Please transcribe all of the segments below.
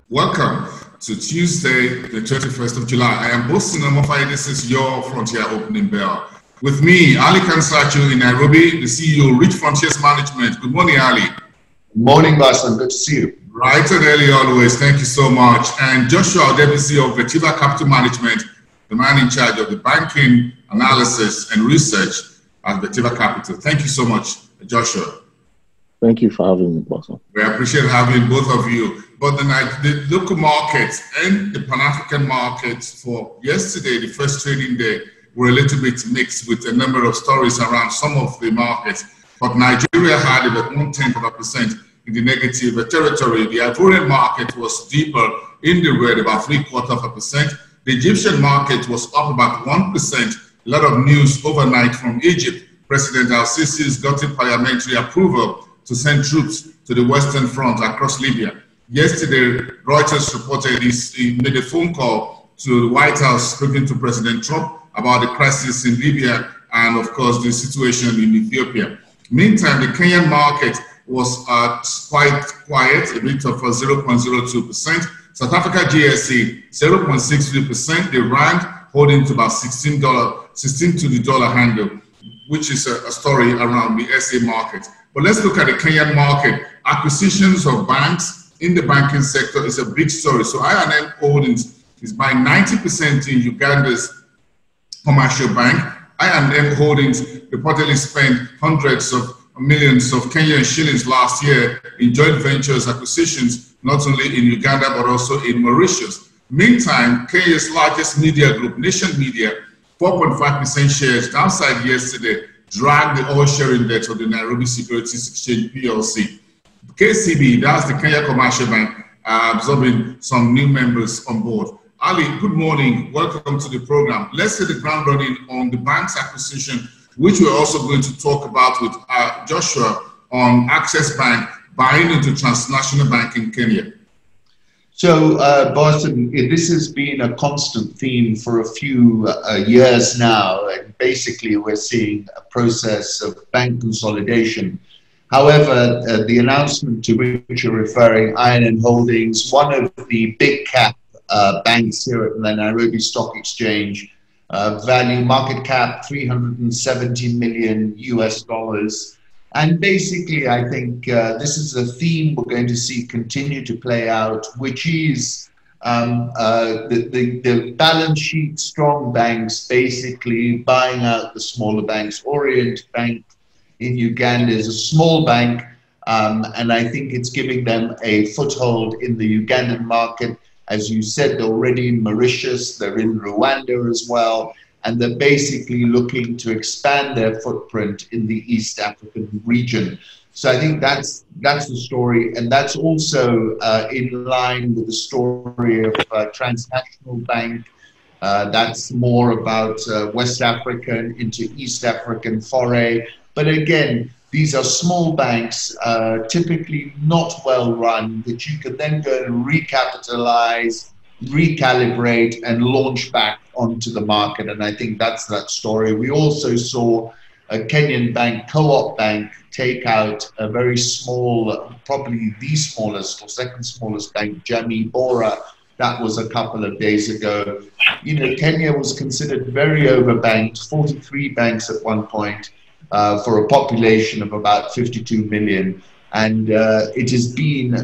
Welcome to Tuesday, the 21st of July. I am Boston Omofai. This is your Frontier Opening Bell. With me, Ali Kansachu in Nairobi, the CEO, Rich Frontiers Management. Good morning, Ali. Good morning, Boston. Good to see you. Right and early always. Thank you so much. And Joshua Odebisi of Vertiva Capital Management, the man in charge of the banking analysis and research at Vertiva Capital. Thank you so much, Joshua. Thank you for having me, Boston. We appreciate having both of you. But the local markets and the Pan-African markets for yesterday, the first trading day, were a little bit mixed with a number of stories around some of the markets. But Nigeria had about 0.1% in the negative territory. The Ivorian market was deeper in the red, about 0.75%. The Egyptian market was up about 1%. A lot of news overnight from Egypt. President Al-Sisi's gotten parliamentary approval to send troops to the Western Front across Libya. Yesterday, Reuters reported he made a phone call to the White House speaking to President Trump about the crisis in Libya and, of course, the situation in Ethiopia. Meantime, the Kenyan market was quite quiet, a bit of 0.02%. South Africa GSE, 0.63%. The rand holding to about $16 to the dollar handle, which is a story around the SA market. But let's look at the Kenyan market. Acquisitions of banks in the banking sector is a big story. So I&M Holdings is buying 90% in Uganda's commercial bank. I&M Holdings reportedly spent hundreds of millions of Kenyan shillings last year in joint ventures acquisitions, not only in Uganda, but also in Mauritius. Meantime, Kenya's largest media group, Nation Media, 4.5% shares downside yesterday, dragged the oil share index of the Nairobi Securities Exchange PLC. KCB, that's the Kenya Commercial Bank, absorbing some new members on board. Ali, good morning. Welcome to the program. Let's hit the ground running on the bank's acquisition, which we're also going to talk about with Joshua on Access Bank buying into Transnational Bank in Kenya. So, Boston, this has been a constant theme for a few years now. And basically, we're seeing a process of bank consolidation. However, the announcement to which you're referring, I&M Holdings, one of the big cap banks here at the Nairobi Stock Exchange, value market cap $370 million US. And basically, I think this is a theme we're going to see continue to play out, which is the balance sheet strong banks basically buying out the smaller banks. Orient Bank in Uganda is a small bank, and I think it's giving them a foothold in the Ugandan market. As you said, already in Mauritius, they're in Rwanda as well, and they're basically looking to expand their footprint in the East African region. So I think that's the story, and that's also in line with the story of Transnational Bank. That's more about West African into East African foray. But again, these are small banks, typically not well run, that you could then go and recapitalize, recalibrate, and launch back onto the market. And I think that's that story. We also saw a Kenyan bank, Co-op Bank, take out a very small, probably the smallest or second smallest bank, Jamii Bora. That was a couple of days ago. You know, Kenya was considered very overbanked, 43 banks at one point. For a population of about 52 million. And it has been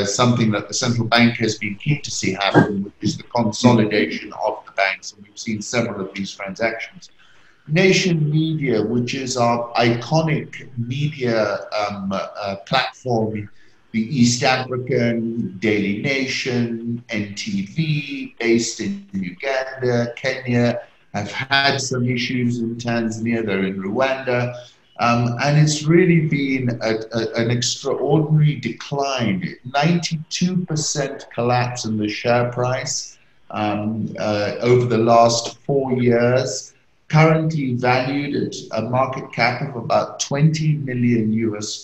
something that the central bank has been keen to see happen, which is the consolidation of the banks. And we've seen several of these transactions. Nation Media, which is our iconic media platform, the East African, Daily Nation, NTV, based in Uganda, Kenya, have had some issues in Tanzania, they're in Rwanda, and it's really been an extraordinary decline, 92% collapse in the share price over the last 4 years, currently valued at a market cap of about $20 million US.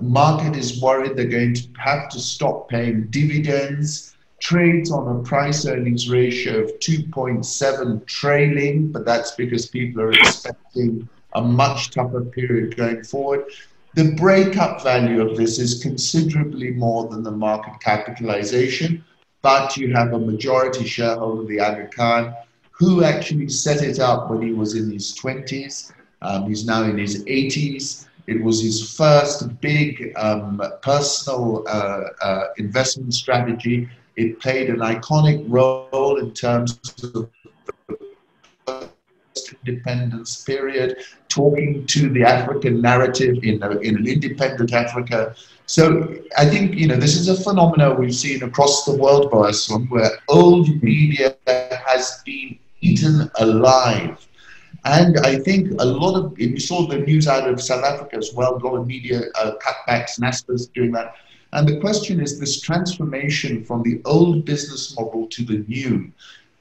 Market is worried they're going to have to stop paying dividends. Trades on a price-earnings ratio of 2.7 trailing, but that's because people are expecting a much tougher period going forward. The breakup value of this is considerably more than the market capitalization, but you have a majority shareholder, the Aga Khan, who actually set it up when he was in his 20s. He's now in his 80s. It was his first big personal investment strategy. It played an iconic role in terms of independence period, talking to the African narrative in an independent Africa. So I think, you know, this is a phenomenon we've seen across the world, Boason, where old media has been eaten alive. And I think a lot of, you saw the news out of South Africa as well, a lot of media cutbacks, Naspers doing that. And the question is this transformation from the old business model to the new.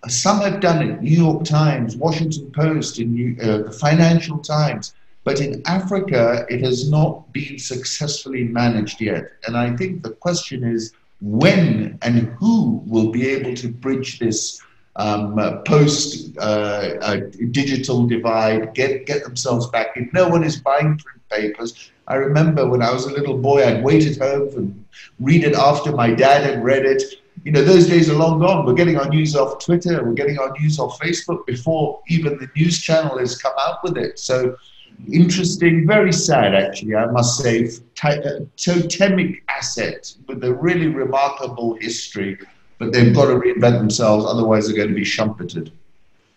Some have done it, New York Times, Washington Post, the Financial Times. But in Africa, it has not been successfully managed yet. And I think the question is when and who will be able to bridge this post-digital divide, get themselves back. If no one is buying print papers, I remember when I was a little boy, I'd wait at home and read it after my dad had read it. You know, those days are long gone. We're getting our news off Twitter, we're getting our news off Facebook before even the news channel has come out with it. So interesting, very sad actually, I must say, totemic asset with a really remarkable history, but they've got to reinvent themselves, otherwise they're going to be shumpeted.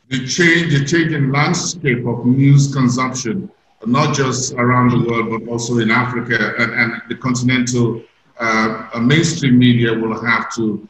The change in landscape of news consumption, not just around the world, but also in Africa and the continental mainstream media will have to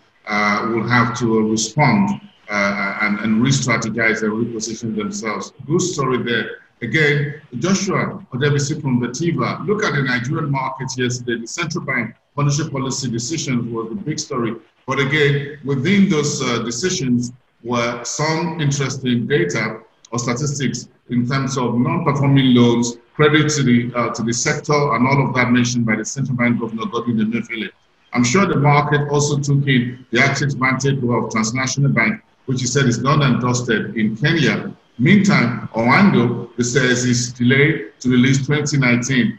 respond and re-strategize and reposition themselves. Good story there. Again, Joshua Odebisi from Betiva, look at the Nigerian markets yesterday. The central bank monetary policy decisions was the big story. But again, within those decisions were some interesting data or statistics in terms of non-performing loans, credit to the sector, and all of that mentioned by the central bank governor, Godwin Emefiele. I'm sure the market also took in the Access Bank takeover of Transnational Bank, which he said is not endorsed in Kenya. Meantime, Owando, it says, is delayed to release 2019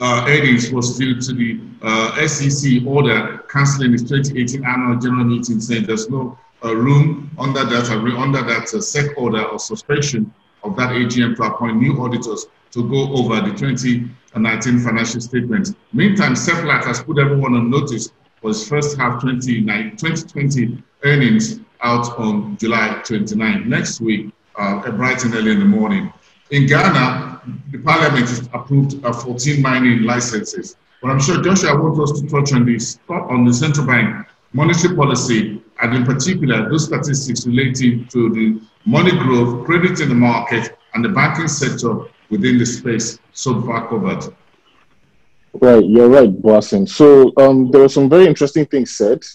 earnings was due to the SEC order cancelling its 2018 annual general meeting, saying there's no room under that SEC order or suspension of that AGM to appoint new auditors to go over the 2019 financial statements. Meantime, Seplat has put everyone on notice for its first half 2020 earnings out on July 29. Next week, bright and early in the morning. In Ghana, the parliament has approved 14 mining licenses. But I'm sure Joshua wants us to touch on this, on the central bank monetary policy, and in particular, those statistics relating to the money growth, credit in the market, and the banking sector within the space so far covered. Right, you're right, Boason. So there were some very interesting things said.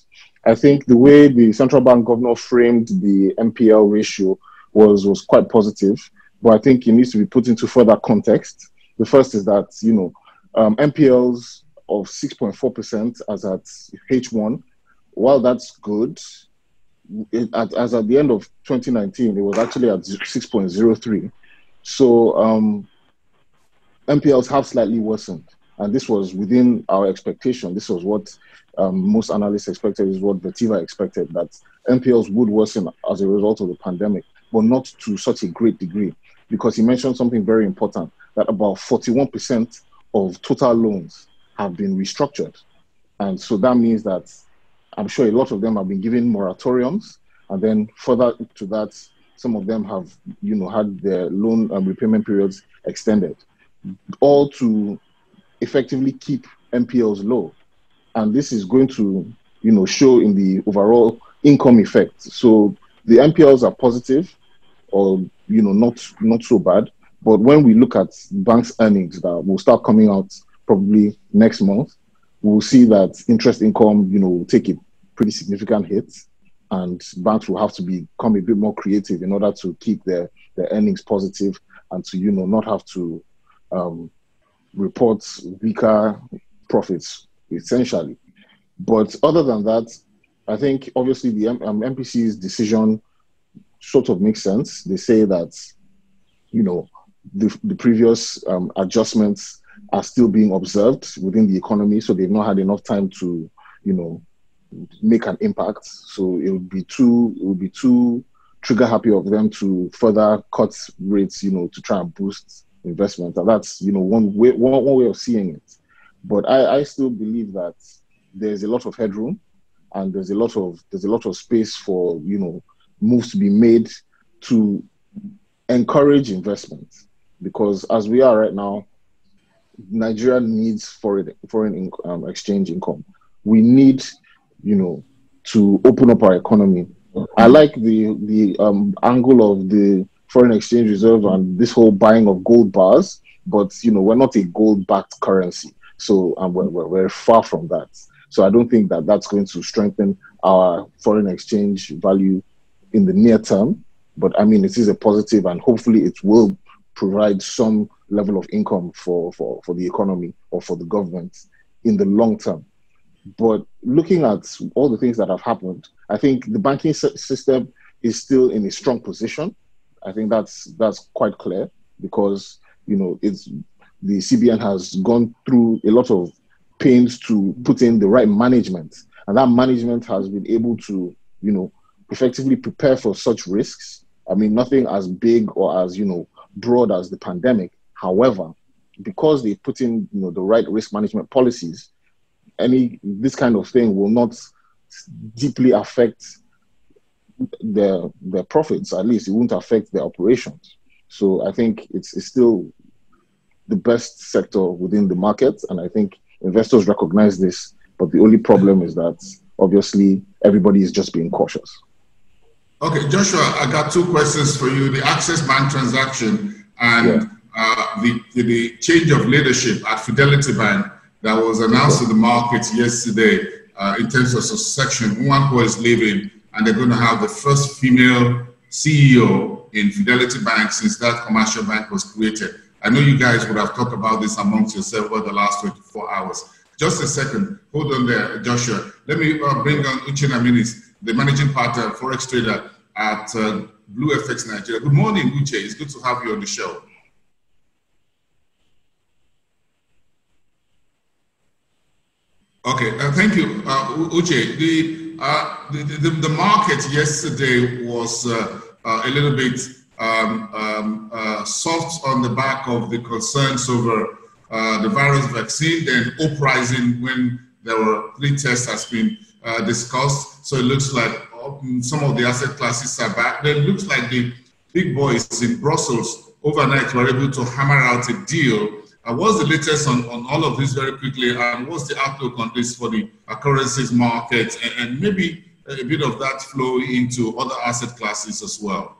I think the way the central bank governor framed the NPL ratio was quite positive, but I think it needs to be put into further context. The first is that, you know, NPLs of 6.4% as at H1, while that's good, as at the end of 2019, it was actually at 6.03. So NPLs have slightly worsened, and this was within our expectation. This was what most analysts expected, is what Betiva expected, that NPLs would worsen as a result of the pandemic, but not to such a great degree, because he mentioned something very important, that about 41% of total loans have been restructured. And so that means that I'm sure a lot of them have been given moratoriums, and then further to that, some of them have, you know, had their loan repayment periods extended, all to effectively keep NPLs low. And this is going to, you know, show in the overall income effect. So the NPLs are positive, or, you know, not so bad. But when we look at banks' earnings that will start coming out probably next month, we'll see that interest income, you know, will take a pretty significant hit, and banks will have to become a bit more creative in order to keep their earnings positive and to, you know, not have to report weaker profits, essentially. But other than that, I think obviously the MPC's decision sort of makes sense. They say that, you know, the previous adjustments are still being observed within the economy, so they've not had enough time to, make an impact. So it would be too trigger happy of them to further cut rates, to try and boost investment. And that's, one way of seeing it. But I still believe that there's a lot of headroom, and there's a lot of space for, moves to be made to encourage investment. Because as we are right now, Nigeria needs foreign exchange income. We need, to open up our economy. I like the angle of the foreign exchange reserve and this whole buying of gold bars, but we're not a gold-backed currency, so we're far from that. So I don't think that that's going to strengthen our foreign exchange value in the near term. But I mean, it is a positive, and hopefully it will provide some level of income for the economy or for the government in the long term. But looking at all the things that have happened, I think the banking system is still in a strong position. I think that's quite clear, because the CBN has gone through a lot of pains to put in the right management, and that management has been able to effectively prepare for such risks. I mean, nothing as big or as broad as the pandemic. However, because they put in the right risk management policies, this kind of thing will not deeply affect their profits. At least it won't affect their operations. So I think it's still the best sector within the market, and I think investors recognize this. But the only problem is that obviously everybody is just being cautious. Okay, Joshua, I got two questions for you: the Access Bank transaction and the change of leadership at Fidelity Bank that was announced to the markets yesterday in terms of succession. Nwankwo is leaving, and they're going to have the first female CEO in Fidelity Bank since that commercial bank was created. I know you guys would have talked about this amongst yourself over the last 24 hours. Just a second, hold on there, Joshua. Let me bring on Uchenna Minis, the managing partner, Forex trader at BlueFX Nigeria. Good morning, Uche. It's good to have you on the show. Okay, thank you, Uche. The market yesterday was a little bit soft on the back of the concerns over the virus vaccine, then uprising when there were 3 tests has been discussed. So it looks like some of the asset classes are back. Then it looks like the big boys in Brussels overnight were able to hammer out a deal. What's the latest on all of this very quickly, and what's the outlook on this for the currencies market, and maybe a bit of that flow into other asset classes as well?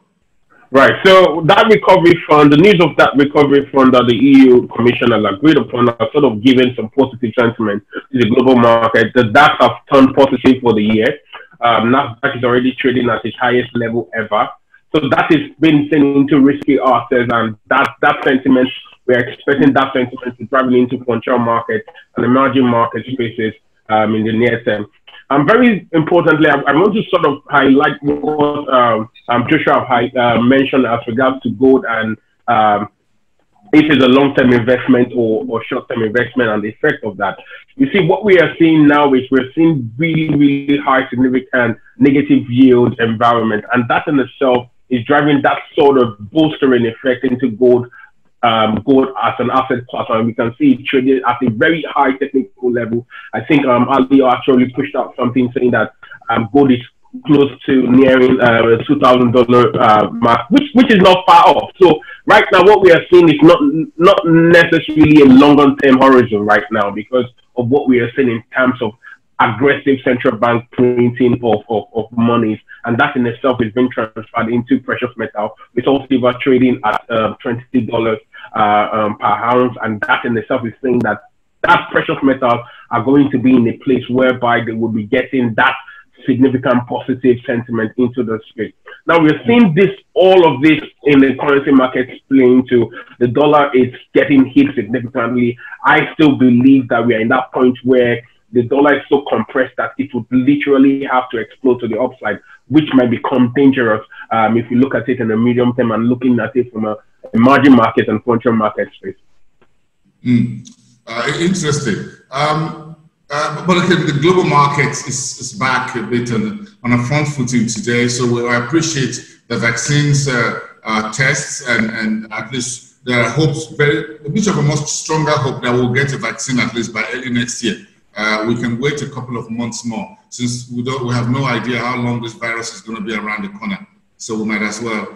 Right. So that recovery fund, the news of that recovery fund that the EU Commission has agreed upon has sort of given some positive sentiment to the global market. The DAX have turned positive for the year. Nasdaq is already trading at its highest level ever. So that is been sent into risky assets, and that sentiment, we're expecting that sentiment to travel into financial markets and emerging market spaces in the near term. Very importantly, I want to sort of highlight what Joshua mentioned as regards to gold and if it's a long-term investment or short-term investment and the effect of that. You see, what we are seeing now is we're seeing really, really high, significant negative yield environment, and that in itself is driving that sort of bolstering effect into gold as an asset class, and we can see it traded at a very high technical level. I think Ali actually pushed out something saying that gold is close to nearing $2,000 mark, which is not far off. So right now, what we are seeing is not necessarily a longer term horizon right now, because of what we are seeing in terms of aggressive central bank printing of monies, and that in itself is being transferred into precious metal. We saw silver trading at $20 per ounce, and that in itself is saying that precious metals are going to be in a place whereby they will be getting that significant positive sentiment into the space. Now we're seeing all of this in the currency markets playing to the dollar is getting hit significantly. I still believe that we are in that point where the dollar is so compressed that it would literally have to explode to the upside, which might become dangerous if you look at it in the medium term and looking at it from a emerging market and financial market space. Interesting. But again, the global market is back a bit on a front footing today. So I appreciate the vaccines tests, and at least there are hopes, a bit of a much stronger hope that we'll get a vaccine at least by early next year. We can wait a couple of months more, since we have no idea how long this virus is going to be around the corner. So we might as well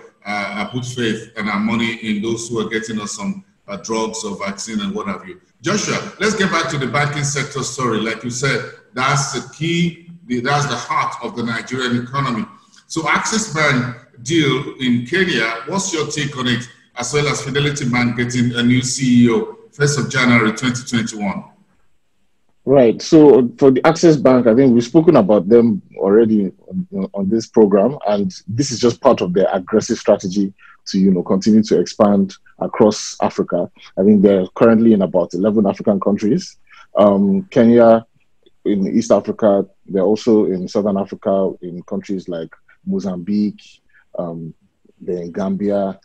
put faith and our money in those who are getting us some drugs or vaccine and what have you. Joshua, let's get back to the banking sector story. Like you said, that's the key, that's the heart of the Nigerian economy. So Access Bank deal in Kenya, what's your take on it, as well as Fidelity Bank getting a new CEO 1st of January 2021? Right. So for the Access Bank, I think we've spoken about them already on this program, and this is just part of their aggressive strategy to continue to expand across Africa. I think they're currently in about 11 African countries. Kenya, in East Africa, they're also in Southern Africa, in countries like Mozambique, they're in Gambia,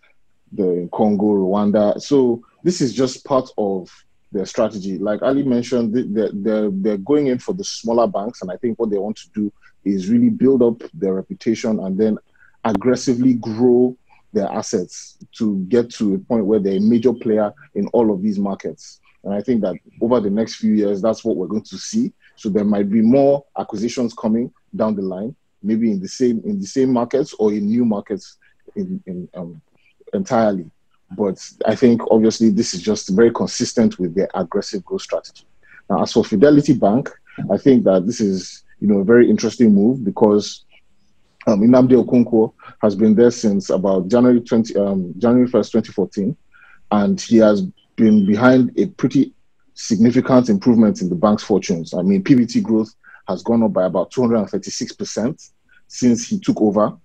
they're in Congo, Rwanda. So this is just part of their strategy. Like Ali mentioned, they're going in for the smaller banks, and I think what they want to do is really build up their reputation and then aggressively grow their assets to get to a point where they're a major player in all of these markets. And I think that over the next few years, that's what we're going to see. So there might be more acquisitions coming down the line, maybe in the same markets or in new markets entirely. But I think obviously this is just very consistent with their aggressive growth strategy. Now, as for Fidelity Bank, I think that this is a very interesting move because Nnamdi Okonkwo has been there since about January 1st, 2014, and he has been behind a pretty significant improvement in the bank's fortunes. I mean, PBT growth has gone up by about 236% since he took over.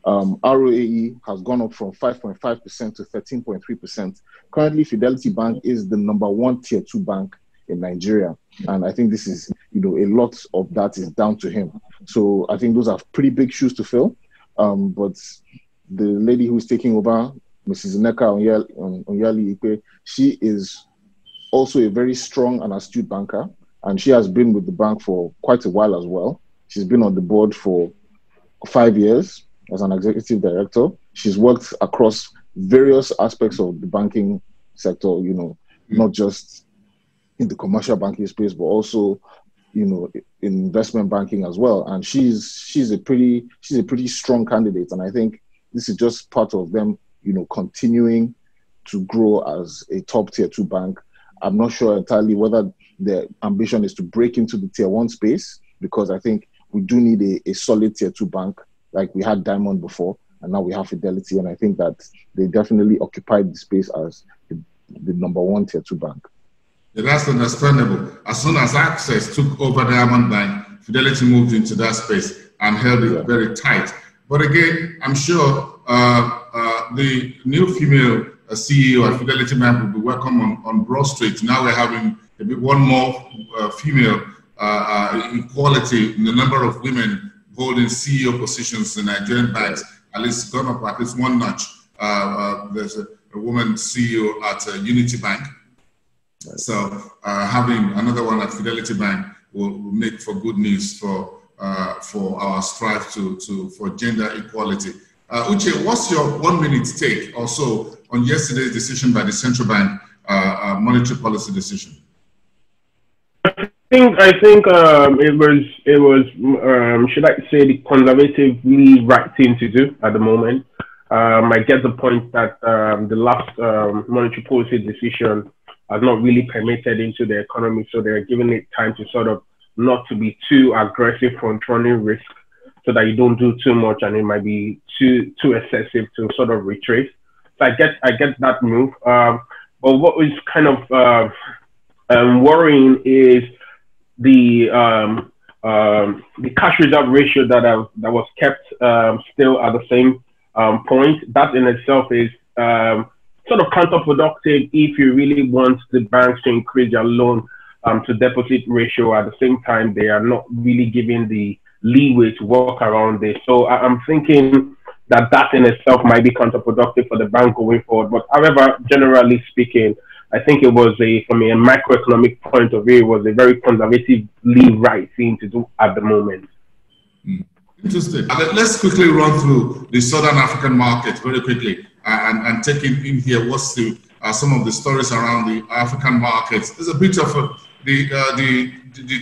ROAE has gone up from 5.5% to 13.3%. Currently, Fidelity Bank is the #1 tier 2 bank in Nigeria. And I think this is, a lot of that is down to him. So I think those are pretty big shoes to fill. But the lady who's taking over, Mrs. Nneka Onyali-Ikpe, she is also a very strong and astute banker. And she has been with the bank for quite a while as well. She's been on the board for 5 years as an executive director. She's worked across various aspects of the banking sector, not just in the commercial banking space, but also, in investment banking as well. And she's a pretty strong candidate. And I think this is just part of them, continuing to grow as a top tier 2 bank. I'm not sure entirely whether their ambition is to break into the tier 1 space, because I think we do need a solid tier 2 bank. Like we had Diamond before, and now we have Fidelity, and I think that they definitely occupied the space as the #1 tier 2 bank. Yeah, that's understandable. As soon as Access took over Diamond Bank, Fidelity moved into that space and held it very tight. But again, I'm sure the new female CEO at Fidelity Bank will be welcome on Broad Street. Now we're having one more female equality in the number of women holding CEO positions in Nigerian banks. At least gone up at least one notch. There's a woman CEO at Unity Bank. So having another one at Fidelity Bank will make for good news for our strive for gender equality. Uche, what's your 1 minute take also on yesterday's decision by the central bank, monetary policy decision? I think it was should I say the conservatively right thing to do at the moment. I get the point that the last monetary policy decision has not really permitted into the economy, so they're giving it time to sort of not to be too aggressive front-running risk, so that you don't do too much and it might be too excessive to sort of retrace. So I get that move. But what is kind of worrying is the cash reserve ratio that was kept still at the same point. That in itself is sort of counterproductive if you really want the banks to increase their loan to deposit ratio. At the same time, they are not really giving the leeway to work around this. So I'm thinking that in itself might be counterproductive for the bank going forward. But however, generally speaking, I think it was from a macroeconomic point of view, it was a very conservatively right thing to do at the moment. Interesting. Let's quickly run through the Southern African market very quickly and take in here what's some of the stories around the African markets. There's a bit of the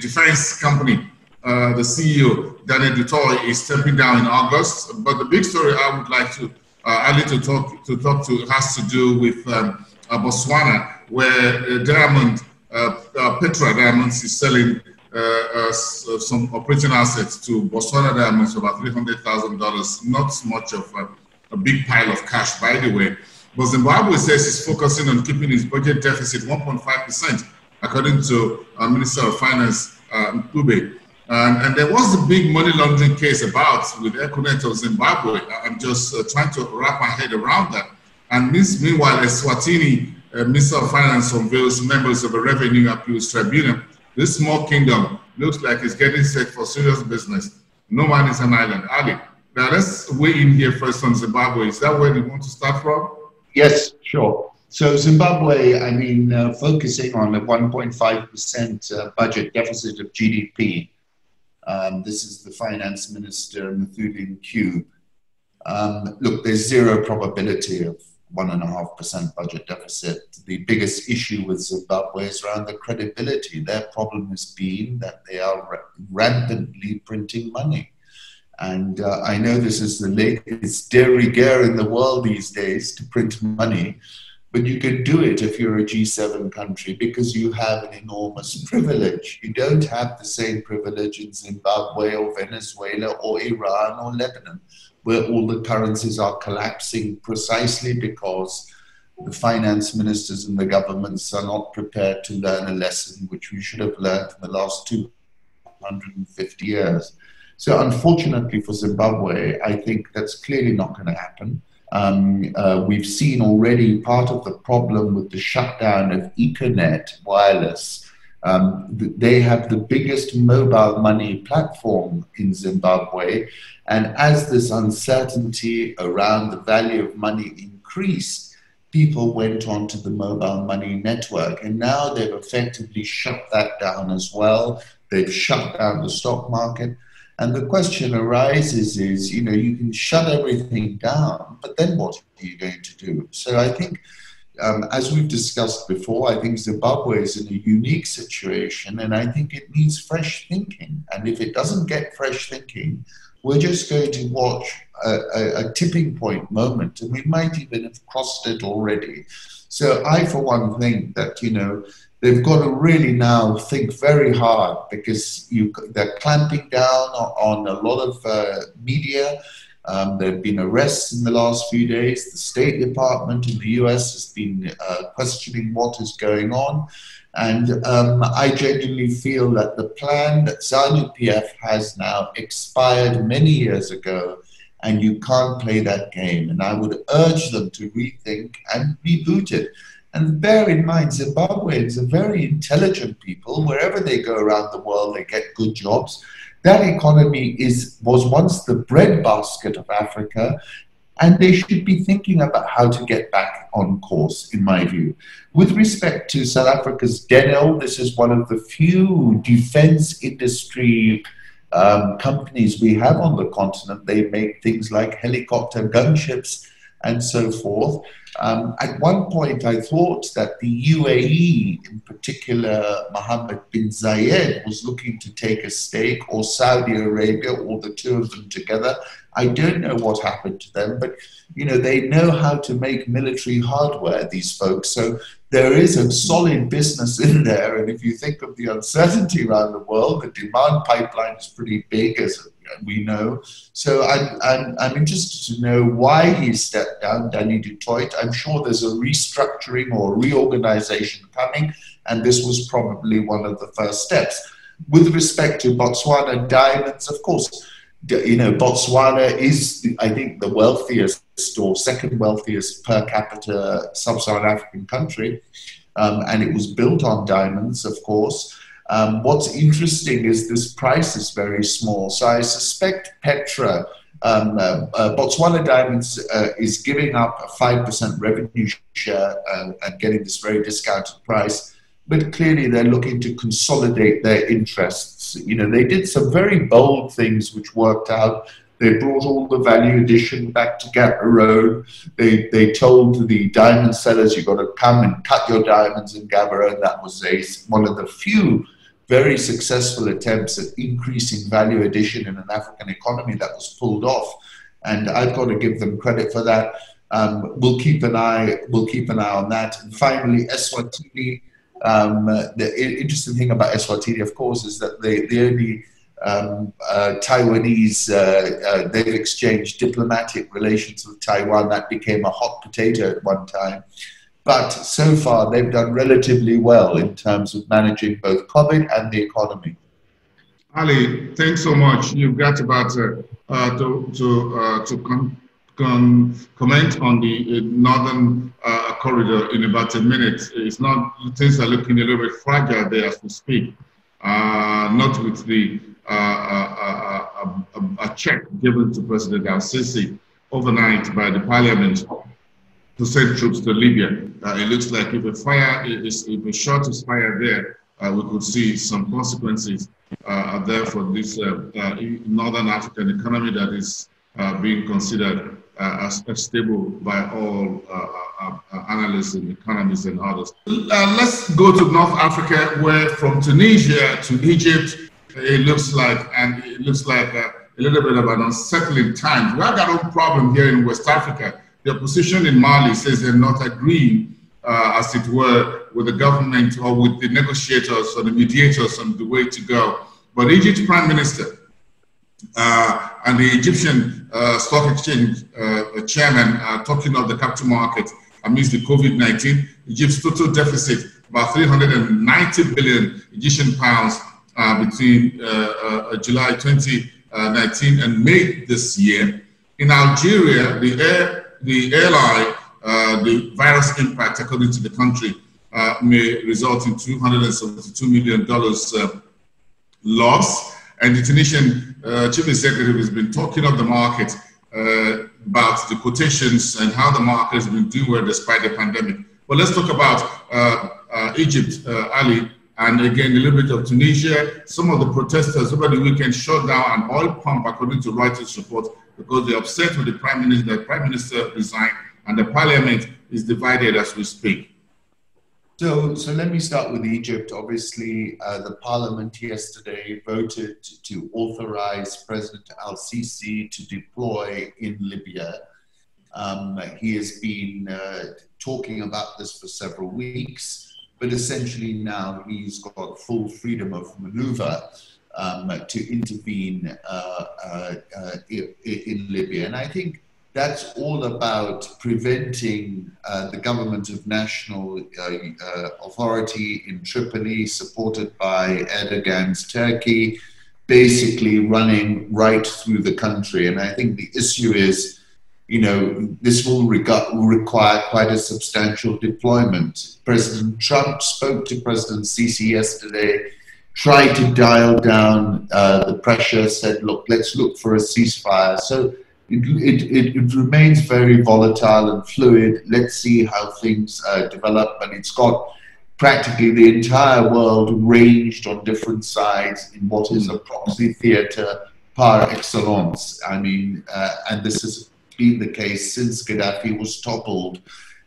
defense company. The CEO, Daniel Dutoit, is stepping down in August. But the big story I would like to talk to has to do with Botswana, where Diamond, Petra Diamonds is selling some operating assets to Botswana Diamonds for about $300,000. Not much of a big pile of cash, by the way. But Zimbabwe says it's focusing on keeping its budget deficit 1.5%, according to Minister of Finance, Ube. And there was the big money laundering case with Econet of Zimbabwe. I'm just trying to wrap my head around that. And meanwhile, Eswatini, Minister of Finance, unveils members of a revenue appeals tribunal. This small kingdom looks like it's getting set for serious business. No man is an island. Ali, now let's weigh in here first on Zimbabwe. Is that where you want to start from? Yes, sure. So Zimbabwe, I mean, focusing on a 1.5% budget deficit of GDP. This is the finance minister, Mthuli Ncube. Look, there's zero probability of 1.5% budget deficit. The biggest issue with Zimbabwe is around the credibility. Their problem has been that they are rampantly printing money. And I know this is the latest de rigueur in the world these days to print money, but you can do it if you're a G7 country because you have an enormous privilege. You don't have the same privilege in Zimbabwe or Venezuela or Iran or Lebanon, where all the currencies are collapsing precisely because the finance ministers and the governments are not prepared to learn a lesson which we should have learned in the last 250 years. So unfortunately for Zimbabwe, I think that's clearly not going to happen. We've seen already part of the problem with the shutdown of Econet Wireless. They have the biggest mobile money platform in Zimbabwe. And as this uncertainty around the value of money increased, people went onto the mobile money network. And now they've effectively shut that down as well. They've shut down the stock market. And the question arises is, you know, you can shut everything down, but then what are you going to do? So I think, as we've discussed before, I think Zimbabwe is in a unique situation, and I think it needs fresh thinking. And if it doesn't get fresh thinking, we're just going to watch a tipping point moment, and we might even have crossed it already. So I, for one, think that, you know, they've got to really now think very hard because they're clamping down on a lot of media. There have been arrests in the last few days. The State Department in the US has been questioning what is going on. And I genuinely feel that the plan that ZANU-PF has now expired many years ago, and you can't play that game. And I would urge them to rethink and reboot it. And bear in mind, Zimbabweans are very intelligent people. Wherever they go around the world, they get good jobs. That economy was once the breadbasket of Africa, and they should be thinking about how to get back on course, in my view. With respect to South Africa's Denel, this is one of the few defense industry companies we have on the continent. They make things like helicopter gunships and so forth. At one point, I thought that the UAE, in particular, Mohammed bin Zayed, was looking to take a stake, or Saudi Arabia, or the two of them together. I don't know what happened to them, but you know, they know how to make military hardware, these folks. So there is a solid business in there. And if you think of the uncertainty around the world, the demand pipeline is pretty big, as we know. So I'm interested to know why he stepped down, Danny Dutoit. I'm sure there's a restructuring or reorganization coming, and this was probably one of the first steps. With respect to Botswana Diamonds, of course, you know, Botswana is, I think, the wealthiest or second wealthiest per capita sub-Saharan African country, and it was built on diamonds, of course. What's interesting is this price is very small. So I suspect Petra Botswana Diamonds is giving up a 5% revenue share and getting this very discounted price. But clearly they're looking to consolidate their interests. You know, they did some very bold things which worked out. They brought all the value addition back to Gaborone. They told the diamond sellers, you've got to come and cut your diamonds in Gaborone. That was one of the few very successful attempts at increasing value addition in an African economy that was pulled off. And I've got to give them credit for that. We'll keep an eye on that. And finally, Eswatini. The interesting thing about Eswatini, of course, is that the only Taiwanese, they've exchanged diplomatic relations with Taiwan. That became a hot potato at one time. But so far, they've done relatively well in terms of managing both COVID and the economy. Ali, thanks so much. You've got about comment on the northern corridor in about a minute. It's not, things are looking a little bit fragile there as we speak. Not with the a check given to President Al-Sisi overnight by the parliament to send troops to Libya. It looks like if a shot is fired there, we could see some consequences there for this northern African economy that is being considered as stable by all analysts and economists and others. Let's go to North Africa, where from Tunisia to Egypt, it looks like a little bit of an unsettling time. We have our own problem here in West Africa. The opposition in Mali says they're not agreeing, as it were, with the government or with the negotiators or the mediators on the way to go. But Egypt's prime minister and the Egyptian stock exchange chairman talking of the capital market amidst the COVID-19, Egypt's total deficit about 390 billion Egyptian pounds between July 2019 and May this year. In Algeria, the airline, the virus impact, according to the country, may result in $272 million loss. And the Tunisian chief executive has been talking of the market about the quotations and how the market has been doing well despite the pandemic. But let's talk about Egypt, Ali, and again, a little bit of Tunisia. Some of the protesters over the weekend shut down an oil pump, according to Reuters report, because they're upset with the prime minister. The prime minister resigned, and the parliament is divided as we speak. So let me start with Egypt. Obviously, the parliament yesterday voted to authorize President Al-Sisi to deploy in Libya. He has been talking about this for several weeks, but essentially now he's got full freedom of maneuver to intervene in Libya. And I think that's all about preventing the government of national authority in Tripoli, supported by Erdogan's Turkey, basically running right through the country. And I think the issue is, you know, this will require quite a substantial deployment. President Trump spoke to President Sisi yesterday, tried to dial down the pressure, said, look, let's look for a ceasefire. So it remains very volatile and fluid. Let's see how things develop. But it's got practically the entire world ranged on different sides in what is a proxy theater par excellence. I mean, and this has been the case since Gaddafi was toppled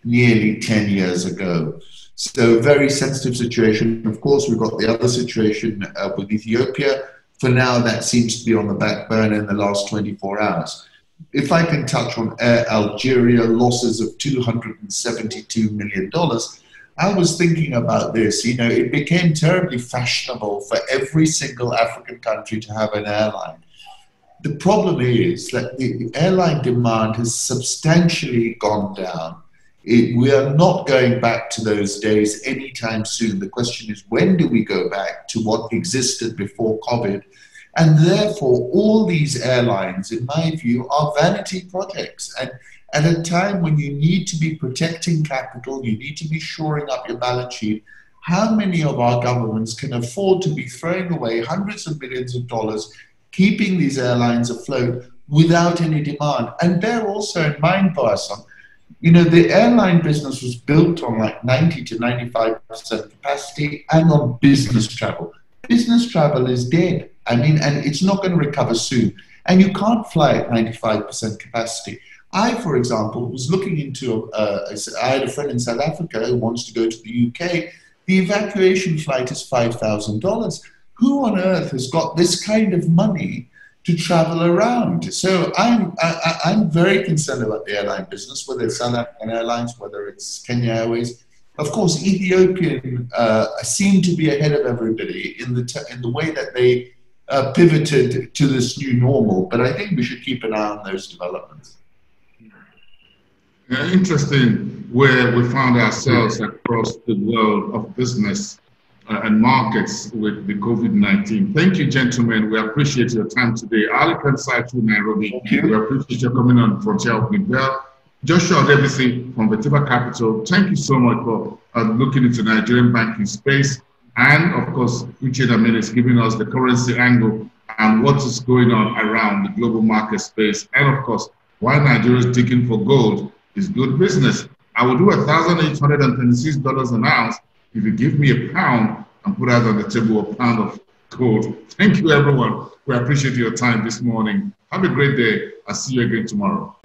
nearly 10 years ago. So very sensitive situation. Of course, we've got the other situation with Ethiopia. For now, that seems to be on the back burner in the last 24 hours. If I can touch on Air Algeria, losses of $272 million, I was thinking about this. You know, it became terribly fashionable for every single African country to have an airline. The problem is that the airline demand has substantially gone down. We are not going back to those days anytime soon. The question is, when do we go back to what existed before COVID? And therefore, all these airlines, in my view, are vanity projects. And at a time when you need to be protecting capital, you need to be shoring up your balance sheet, how many of our governments can afford to be throwing away hundreds of millions of dollars, keeping these airlines afloat, without any demand. And bear also in mind, Boason, you know, the airline business was built on like 90 to 95% capacity and on business travel. Business travel is dead. I mean, and it's not going to recover soon. And you can't fly at 95% capacity. I, for example, was looking into, I had a friend in South Africa who wants to go to the UK. The evacuation flight is $5,000. Who on earth has got this kind of money to travel around? So I'm very concerned about the airline business, whether it's South African Airlines, whether it's Kenya Airways. Of course, Ethiopian seem to be ahead of everybody in the way that they pivoted to this new normal. But I think we should keep an eye on those developments. Interesting where we found ourselves across the world of business and markets with the COVID-19. Thank you, gentlemen. We appreciate your time today. Ali Kansai to Nairobi. We appreciate your coming on Frontier with Bell. Joshua Debisi from Vetiba Capital. Thank you so much for looking into Nigerian banking space. And of course, Uche Dlamini is giving us the currency angle and what is going on around the global market space. And of course, why Nigeria is digging for gold is good business. I will do $1,826 an ounce if you give me a pound and put out on the table a pound of gold. Thank you, everyone. We appreciate your time this morning. Have a great day. I'll see you again tomorrow.